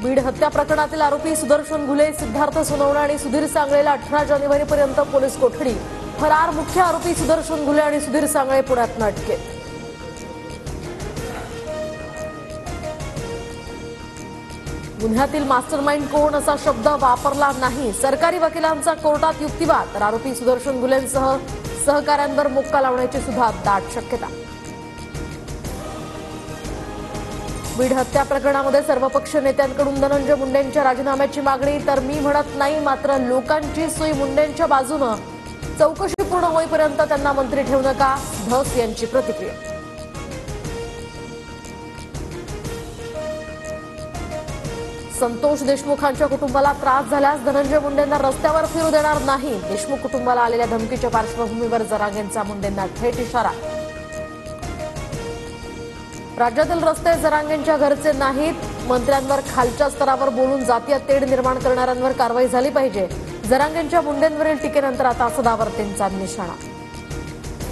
बीड हत्या प्रकरणातील आरोपी सुदर्शन घुले, सिद्धार्थ सोनवणे आणि सुधीर सांगळेला 18 जानेवारीपर्यंत पोलीस कोठडी. फरार मुख्य आरोपी सुदर्शन घुले आणि सुधीर सांगळे पुण्यात अटकेत. गुन्ह्यातील मास्टरमाइंड कोण असा शब्द वापरला नाही. सरकारी वकिलांचा कोर्टात युक्तिवाद. तर आरोपी सुदर्शन घुलेंसह सहकाऱ्यांवर मोक्का लावण्याची सुद्धा दाट शक्यता. बीड हत्या प्रकरणामध्ये सर्वपक्षीय नेत्यांकडून धनंजय मुंडेंच्या राजीनाम्याची मागणी. तर मी म्हणत नाही, मात्र लोकांची सोय मुंडेंच्या बाजूनं. चौकशी पूर्ण होईपर्यंत त्यांना मंत्री ठेवू नका, धस यांची प्रतिक्रिया. संतोष देशमुखांच्या कुटुंबाला त्रास झाल्यास धनंजय मुंडेंना रस्त्यावर फिरू देणार नाही. देशमुख कुटुंबाला आलेल्या धमकीच्या पार्श्वभूमीवर जरांगेंचा मुंडेंना थेट इशारा. राज्यातील रस्ते जरांगेंच्या घरचे नाहीत. मंत्र्यांवर खालच्या स्तरावर बोलून जातीय तेढ निर्माण करणाऱ्यांवर कारवाई झाली पाहिजे. जरांगेंच्या मुंडेंवरील टीकेनंतर आता सदावर्तेंचा निशाणा.